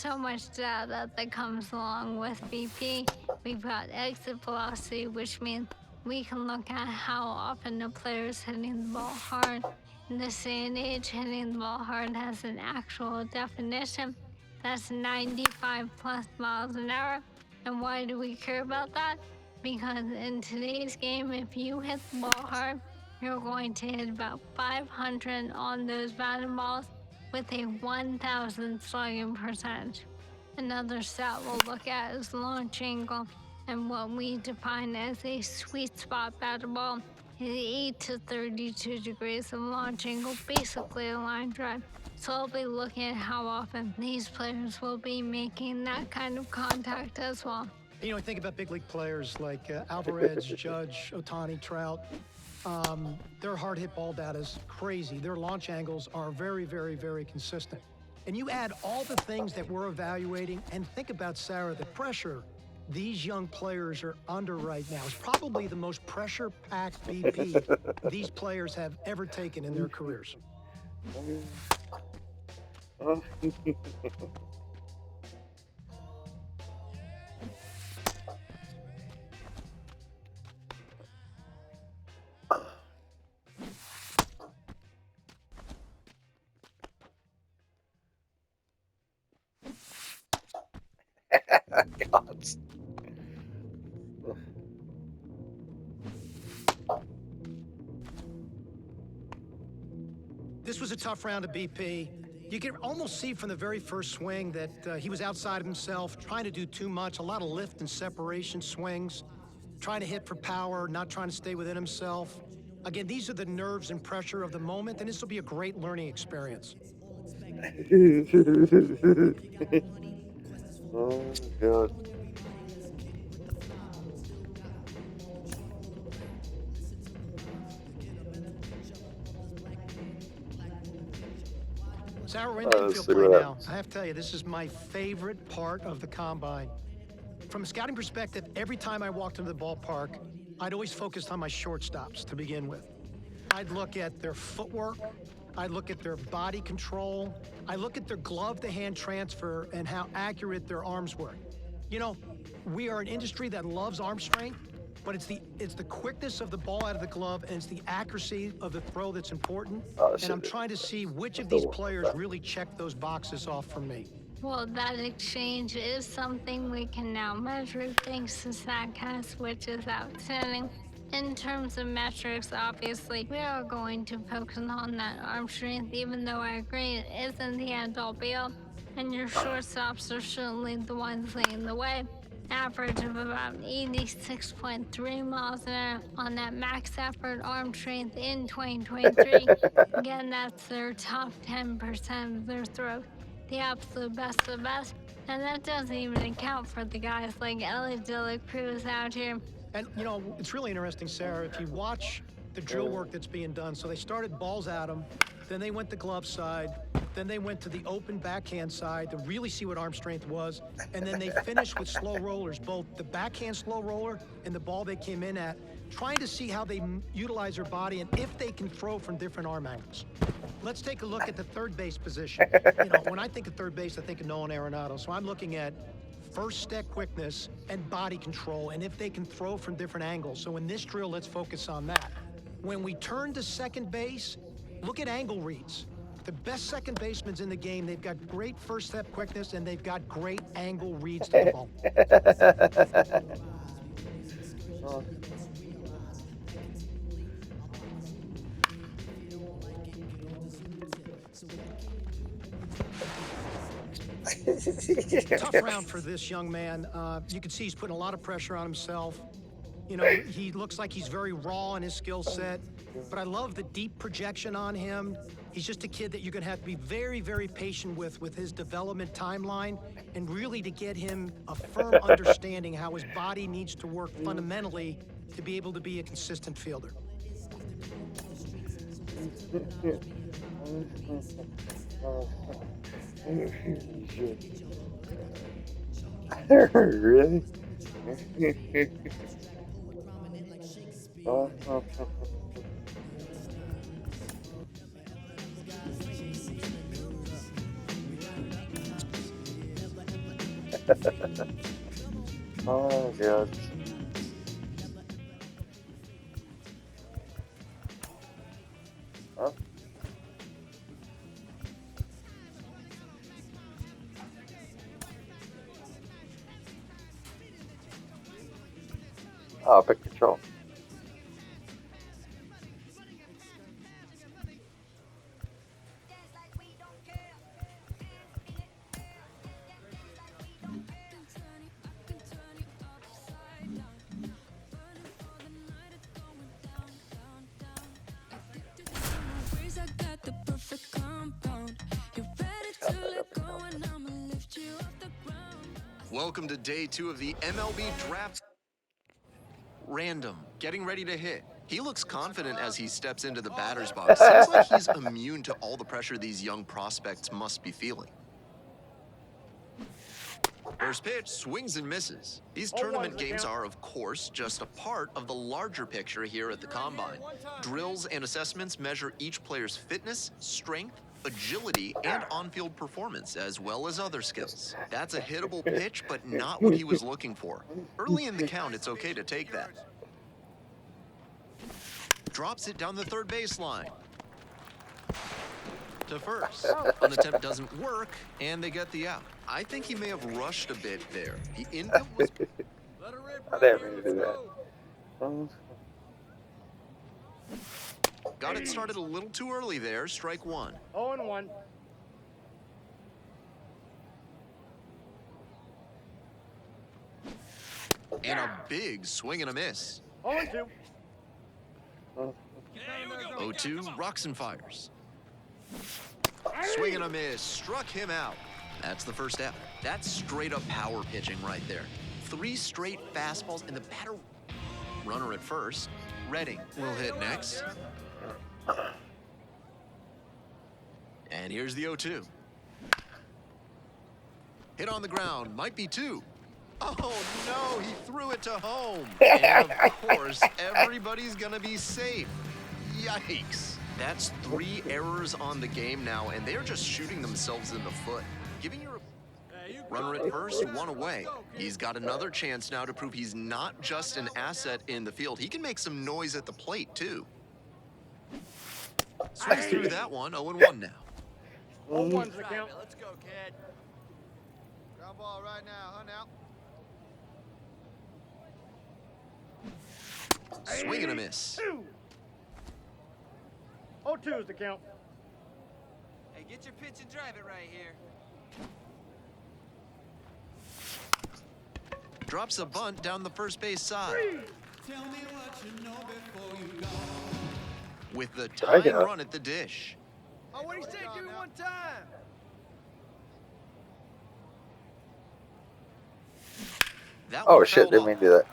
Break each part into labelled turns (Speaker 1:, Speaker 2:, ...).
Speaker 1: so much data that comes along with BP. We've got exit velocity, which means we can look at how often a player is hitting the ball hard. In this day and age, hitting the ball hard has an actual definition. That's 95 plus miles an hour. And why do we care about that? Because in today's game, if you hit the ball hard, you're going to hit about 500 on those batting balls with a 1,000 slugging percentage. Another stat we'll look at is launch angle, and what we define as a sweet spot batting ball is 8 to 32 degrees of launch angle, basically a line drive. So I'll be looking at how often these players will be making that kind of contact as well.
Speaker 2: You know, I think about big league players like Alvarez, Judge, Ohtani, Trout. Their hard hit ball data is crazy. Their launch angles are very, very, very consistent. And you add all the things that we're evaluating, and think about, Sarah, the pressure these young players are under right now is probably the most pressure-packed BP these players have ever taken in their careers.
Speaker 3: God.
Speaker 2: This was a tough round of BP. You can almost see from the very first swing that he was outside of himself, trying to do too much, a lot of lift and separation swings, trying to hit for power, not trying to stay within himself. Again, these are the nerves and pressure of the moment, and this will be a great learning experience.
Speaker 3: Oh, God.
Speaker 2: Sarah, we're in the infield play now. I have to tell you, this is my favorite part of the combine. From a scouting perspective, every time I walked into the ballpark, I'd always focused on my shortstops to begin with. I'd look at their footwork, I'd look at their body control, I look at their glove-to-hand transfer and how accurate their arms were. You know, we are an industry that loves arm strength, but it's the quickness of the ball out of the glove and it's the accuracy of the throw that's important. And I'm trying to see which of these players really check those boxes off for me.
Speaker 1: Well, that exchange is something we can now measure thanks to StatCast, which is outstanding. In terms of metrics, obviously, we are going to focus on that arm strength, even though I agree it isn't the end-all be-all, and your shortstops are certainly the ones leading the way. Average of about 86.3 miles an hour on that max effort arm strength in 2023. Again, that's their top 10% of their throws. The absolute best of the best, and that doesn't even account for the guys like Elliot De La Cruz out here.
Speaker 2: And, you know, it's really interesting, Sarah, if you watch the drill work that's being done. So they started balls at him, then they went to glove side, then they went to the open backhand side to really see what arm strength was, and then they finished with slow rollers, both the backhand slow roller and the ball they came in at, trying to see how they utilize their body and if they can throw from different arm angles. Let's take a look at the third base position. You know, when I think of third base, I think of Nolan Arenado. So I'm looking at first step quickness and body control, and if they can throw from different angles. So in this drill, let's focus on that. When we turn to second base, look at angle reads. The best second basemen in the game, they've got great first step quickness and they've got great angle reads to the ball. Tough round for this young man. You can see he's putting a lot of pressure on himself. You know, he looks like he's very raw in his skill set, but I love the deep projection on him. He's just a kid that you're going to have to be very, very patient with his development timeline and really to get him a firm understanding how his body needs to work fundamentally to be able to be a consistent fielder.
Speaker 3: Really? Oh, God. Huh? Oh, pick control.
Speaker 4: Welcome to day 2 of the MLB Draft. Random, getting ready to hit. He looks confident as he steps into the batter's box. Seems like he's immune to all the pressure these young prospects must be feeling. First pitch, swings and misses. These tournament games are, of course, just a part of the larger picture here at the Combine. Drills and assessments measure each player's fitness, strength, agility, and on-field performance, as well as other skills. That's a hittable pitch, but not what he was looking for. Early in the count, it's okay to take that. Drops it down the third baseline. To first. An attempt doesn't work, and they get the out. I think he may have rushed a bit there. The input was...
Speaker 3: I didn't mean to do that.
Speaker 4: Got it started a little too early there. Strike one.
Speaker 5: 0-1.
Speaker 4: And a big swing and a miss.
Speaker 5: 0-2.
Speaker 4: 0-2, rocks and fires. Swing and a miss. Struck him out. That's the first out. That's straight up power pitching right there. 3 straight fastballs, and the batter... Runner at first. Redding will hit next. And here's the 0-2. Hit on the ground. Might be 2. Oh, no. He threw it to home. And, of course, everybody's going to be safe. Yikes. That's 3 errors on the game now, and they're just shooting themselves in the foot. Giving your runner at first, 1 away. He's got another chance now to prove he's not just an asset in the field. He can make some noise at the plate, too. Swings through that one, 0-1 now.
Speaker 5: 0-1's the count.
Speaker 6: Let's go, kid. Ground ball right now, hunt out.
Speaker 4: Swing and a miss.
Speaker 5: 0-2 is the count.
Speaker 6: Hey, get your pitch and drive it right here.
Speaker 4: Drops a bunt down the first base side.
Speaker 7: Tell me what you know before you go.
Speaker 4: With the tying
Speaker 3: got it.
Speaker 4: run at the dish.
Speaker 6: Oh, what do you say? Give me one time.
Speaker 4: That
Speaker 3: Oh,
Speaker 4: one
Speaker 3: shit.
Speaker 4: fouled
Speaker 3: Didn't
Speaker 4: off.
Speaker 3: mean to do that.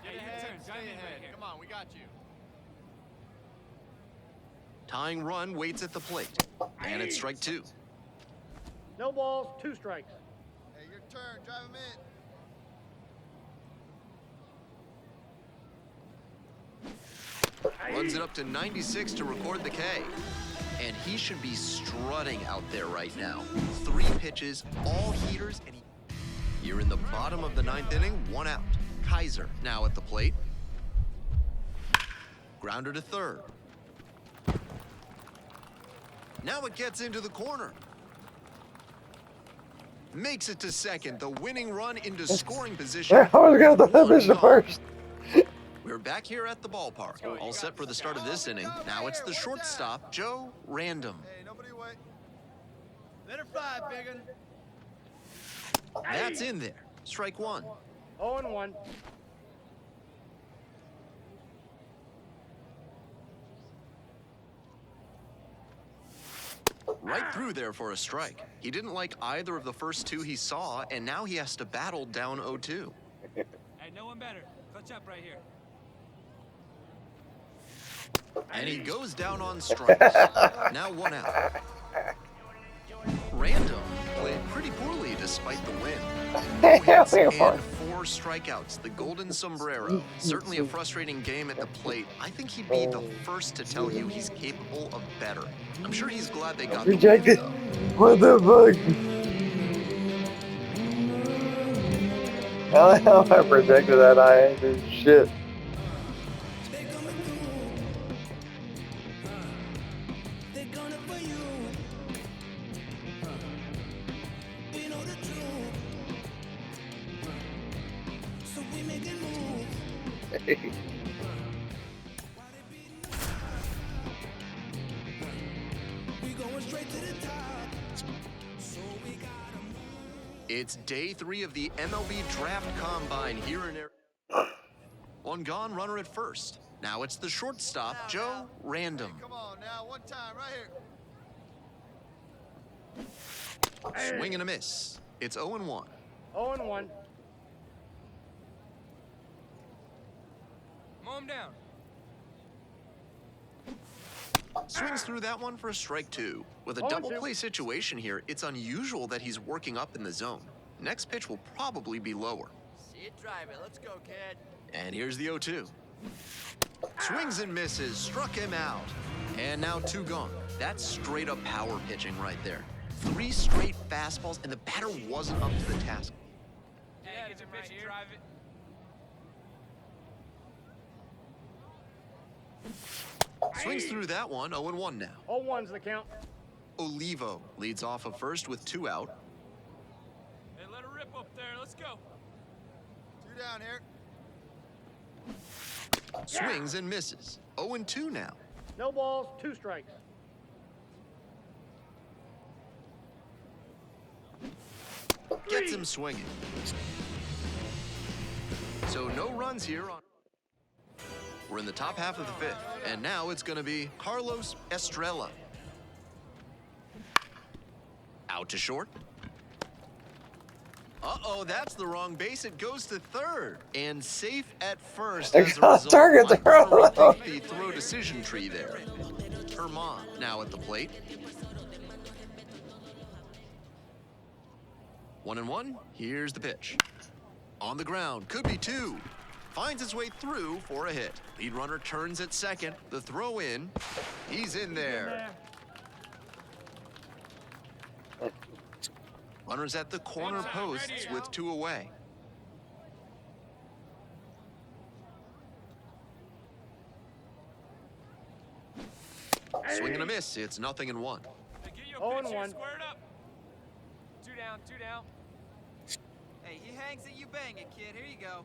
Speaker 6: Get ahead, come on, we got you.
Speaker 4: Tying run waits at the plate. And it's strike 2.
Speaker 5: No balls, 2 strikes.
Speaker 6: Hey, your turn, drive him in.
Speaker 4: Runs it up to 96 to record the K. And he should be strutting out there right now. 3 pitches, all heaters, and you're in the bottom of the 9th inning, 1 out. Kaiser now at the plate. Grounder to third. Now it gets into the corner. Makes it to second. The winning run into scoring position.
Speaker 3: I was going to
Speaker 4: With
Speaker 3: the
Speaker 4: one
Speaker 3: finish the
Speaker 4: gone.
Speaker 3: first.
Speaker 4: We're back here at the ballpark. All set for the start of this inning. Now it's the shortstop, Joe Random.
Speaker 6: Hey, nobody wait. Let her fly, biggin.
Speaker 4: That's in there. Strike 1.
Speaker 5: 0-1.
Speaker 4: Right through there for a strike. He didn't like either of the first 2 he saw, and now he has to battle down 0-2.
Speaker 8: Hey, no one better. Clutch up right here.
Speaker 4: And he goes down on strikes. Now 1 out. Random played pretty poorly despite the win. No hits and 4 strikeouts. The golden sombrero. Certainly a frustrating game at the plate. I think he'd be the first to tell you he's capable of better. I'm sure he's glad they got the win,
Speaker 3: Rejected.
Speaker 4: though.
Speaker 3: What the fuck? How the hell I projected that I ain't do shit.
Speaker 4: It's day 3 of the MLB Draft Combine here in Arizona. One gone, runner at first. Now it's the shortstop, Joe Random.
Speaker 6: Come on now, one time, right here.
Speaker 4: Swing and a miss. It's 0-1.
Speaker 5: 0-1.
Speaker 8: Mow him down.
Speaker 4: Swings through that one for a strike 2. With a
Speaker 5: 0-2.
Speaker 4: double play situation here, it's unusual that he's working up in the zone. Next pitch will probably be lower.
Speaker 6: See it, drive it. Let's go, kid.
Speaker 4: And here's the 0-2. Swings and misses, struck him out. And now 2 gone. That's straight up power pitching right there. 3 straight fastballs, and the batter wasn't up to the task.
Speaker 8: Yeah, get your pitch and drive it.
Speaker 4: Swings through that one, 0-1 now.
Speaker 5: 0-1's the count.
Speaker 4: Olivo leads off of first with 2 out.
Speaker 8: Hey, let her rip up there. Let's go.
Speaker 6: 2 down here.
Speaker 4: Swings and misses. 0-2 now.
Speaker 5: No balls, 2 strikes.
Speaker 4: Gets him swinging. So no runs here on. We're in the top half of the 5th, and now it's going to be Carlos Estrella. Out to short. Uh-oh, that's the wrong base. It goes to third. And safe at first as a result.
Speaker 3: Target
Speaker 4: Might
Speaker 3: throw.
Speaker 4: wanna rethink the throw decision tree there. Herman now at the plate. 1-1. Here's the pitch. On the ground, could be 2. Finds its way through for a hit. Lead runner turns at second. The throw in. He's in there. Runners at the corner posts with 2 away. Swing and a miss. It's 0-1.
Speaker 8: Hey, get your
Speaker 5: 0-1.
Speaker 8: pitch here, square it up. 2 down, 2 down.
Speaker 6: Hey, he hangs it, you bang it, kid. Here you go.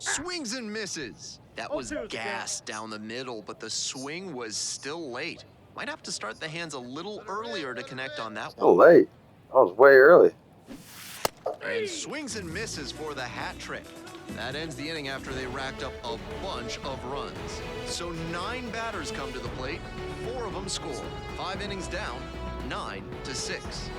Speaker 4: Swings and misses. That was
Speaker 5: 0-2 is the
Speaker 4: gas down the middle, but the swing was still late. Might have to start the hands a little earlier to connect on that
Speaker 3: Oh,
Speaker 4: one.
Speaker 3: late. I was way early.
Speaker 4: And swings and misses for the hat trick. That ends the inning after they racked up a bunch of runs. So 9 batters come to the plate, 4 of them score. 5 innings down, 9-6.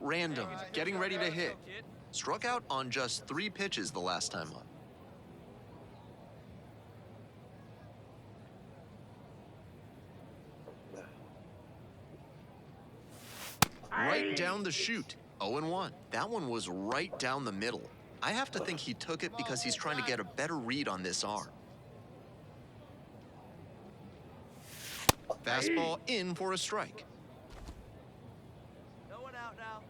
Speaker 4: Random, getting ready to hit. Struck out on just 3 pitches the last time up. Right down the chute, 0-1. That one was right down the middle. I have to think he took it because he's trying to get a better read on this arm. Fastball in for a strike.
Speaker 6: No one out now.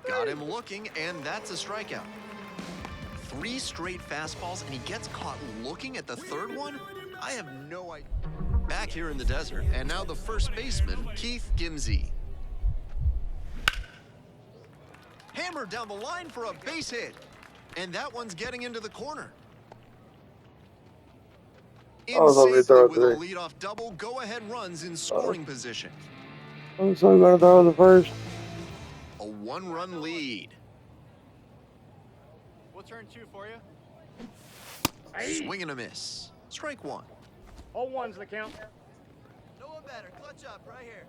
Speaker 4: Got him looking, and that's a strikeout. 3 straight fastballs, and he gets caught looking at the third one? I have no idea. Back here in the desert, and now the first baseman, Keith Gimsey. Hammered down the line for a base hit, and that one's getting into the corner.
Speaker 3: I was hoping to
Speaker 4: In
Speaker 3: throw
Speaker 4: safely
Speaker 3: it
Speaker 4: with a
Speaker 3: three.
Speaker 4: leadoff double, go-ahead runs in scoring position.
Speaker 3: I'm so gonna throw the first.
Speaker 4: A 1-run lead.
Speaker 5: We'll turn 2 for you.
Speaker 4: Swing and a miss. Strike 1.
Speaker 5: 0-1's the count.
Speaker 6: No one better. Clutch up right here.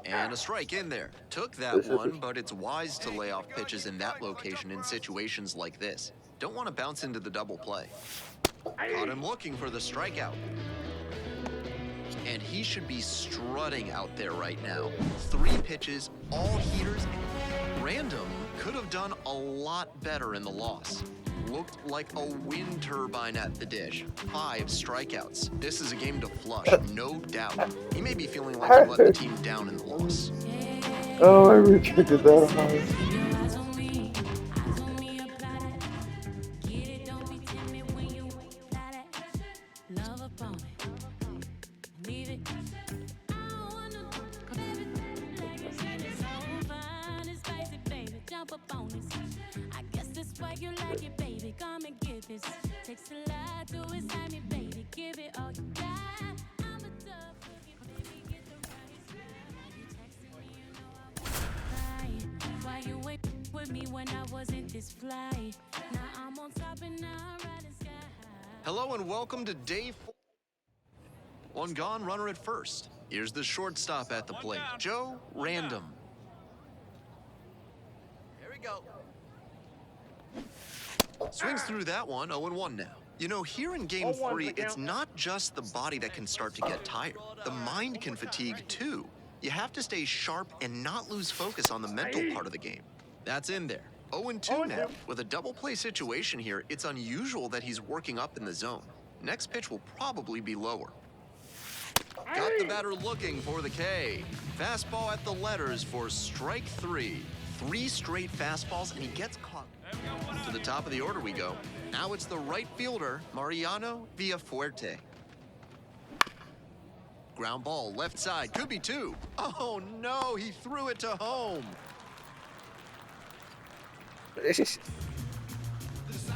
Speaker 4: And a strike in there. Took that
Speaker 3: This is
Speaker 4: one, but it's wise to lay off pitches in that location in situations like this. Don't want to bounce into the double play. Caught him looking for the strikeout. And he should be strutting out there right now. 3 pitches, all heaters. Random could have done a lot better in the loss. Looked like a wind turbine at the dish. 5 strikeouts. This is a game to flush, no doubt. He may be feeling like he let the team down in the loss.
Speaker 3: Oh, I retweeted that on my.
Speaker 4: Hello and welcome to day 4. One gone, runner at first. Here's the shortstop at the plate, Joe Random.
Speaker 6: Here we go.
Speaker 4: Swings through that one, 0-1 now. You know, here in game 3, it's not just the body that can start to get tired. The mind can fatigue too. You have to stay sharp and not lose focus on the mental part of the game. That's in there. 0-2 now. With a double play situation here, it's unusual that he's working up in the zone. Next pitch will probably be lower. Got the batter looking for the K. Fastball at the letters for strike 3. 3 straight fastballs, and he gets caught. To the top of the order we go. Now it's the right fielder, Mariano Villafuerte. Ground ball, left side, could be 2. Oh no, he threw it to home.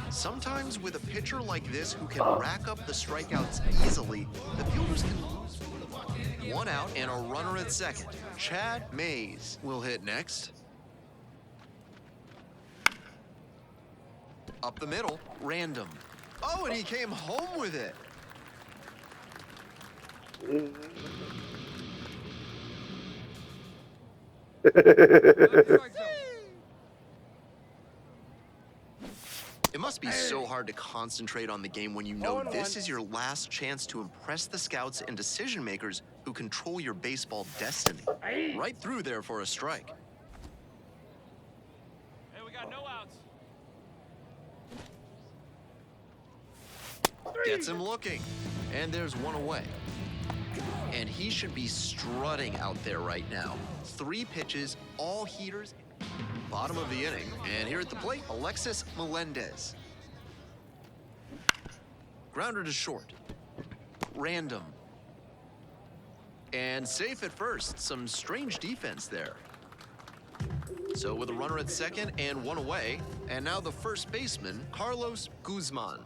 Speaker 4: Sometimes with a pitcher like this who can rack up the strikeouts easily, the fielders can lose. 1 out and a runner at second. Chad Mays will hit next. Up the middle, Random. Oh, and he came home with it. It must be so hard to concentrate on the game when you know this is your last chance to impress the scouts and decision makers who control your baseball destiny. Right through there for a strike.
Speaker 8: Hey, we got no outs.
Speaker 4: Gets him looking. And there's 1 away. And he should be strutting out there right now. 3 pitches, all heaters. Bottom of the inning. And here at the plate, Alexis Melendez. Grounder to short. Random. And safe at first. Some strange defense there. So with a runner at second and 1 away. And now the first baseman, Carlos Guzman.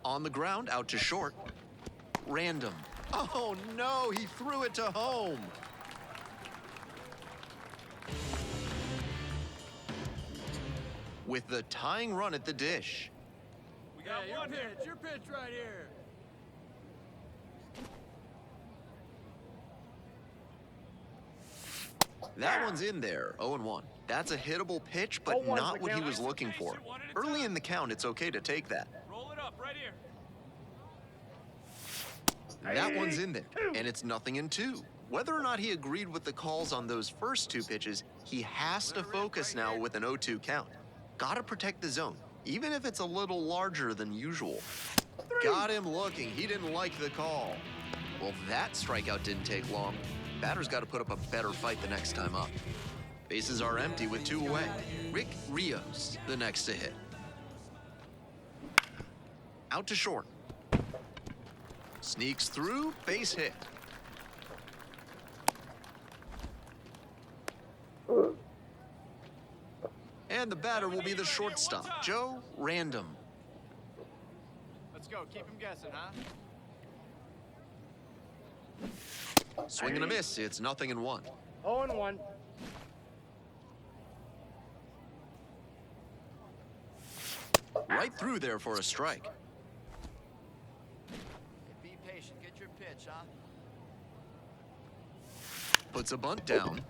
Speaker 4: On the ground, out to short. Random. Oh no, he threw it to home. With the tying run at the dish.
Speaker 8: We got one here.
Speaker 6: Your pitch right here.
Speaker 4: That one's in there, 0-1. That's a hittable pitch, but not what he was looking for. Early in the count, it's okay to take that.
Speaker 8: Roll it up right here.
Speaker 4: That one's in there, and it's 0-2. Whether or not he agreed with the calls on those first 2 pitches, he has to focus now with an 0-2 count. Gotta protect the zone, even if it's a little larger than usual. Got him looking. He didn't like the call. Well, that strikeout didn't take long. Batter's got to put up a better fight the next time up. Bases are empty with 2 away. Rick Rios, the next to hit. Out to short. Sneaks through, base hit. And the batter will be the shortstop, Joe Random.
Speaker 6: Let's go. Keep him guessing, huh?
Speaker 4: Swing and a miss, it's 0-1.
Speaker 5: 0-1.
Speaker 4: Right through there for a strike.
Speaker 6: Be patient. Get your pitch, huh?
Speaker 4: Puts a bunt down.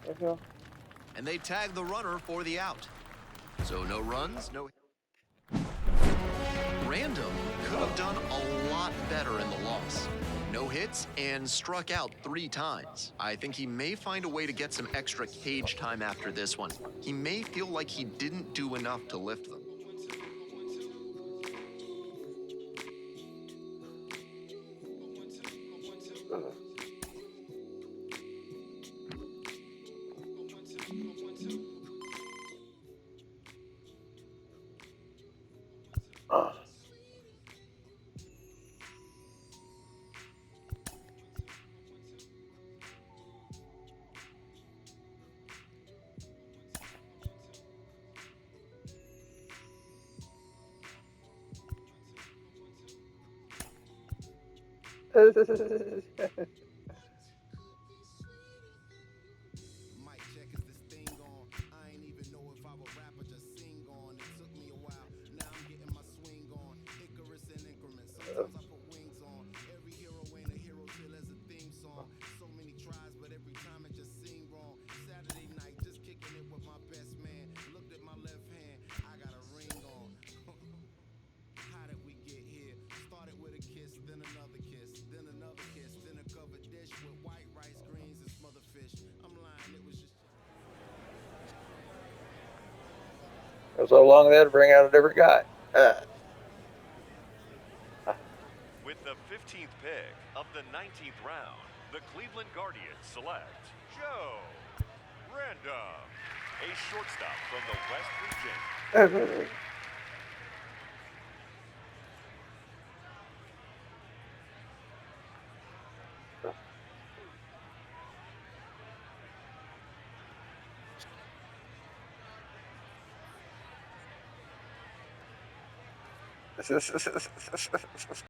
Speaker 3: Okay.
Speaker 4: And they tag the runner for the out. So no runs, no... Random could have done a lot better in the loss. No hits and struck out 3 times. I think he may find a way to get some extra cage time after this one. He may feel like he didn't do enough to lift them.
Speaker 7: Mic check, is this thing on? I ain't even know if I would rap or just sing on. It took me a while, now I'm getting my swing on. Icarus in increments, sometimes I put wings on. Every hero ain't a hero till there's a theme song. So many tries, but every time it just seemed wrong. Saturday night, just kicking it with my best man. Looked at my left hand, I got a ring on. How did we get here? Started with a kiss, then another kiss, then another kiss, then a covered dish with white rice, greens, and smothered fish. I'm lying, it was just.
Speaker 3: So long they had to bring out a different guy.
Speaker 9: With the 15th pick of the 19th round, the Cleveland Guardians select Joe Random, a shortstop from the West region.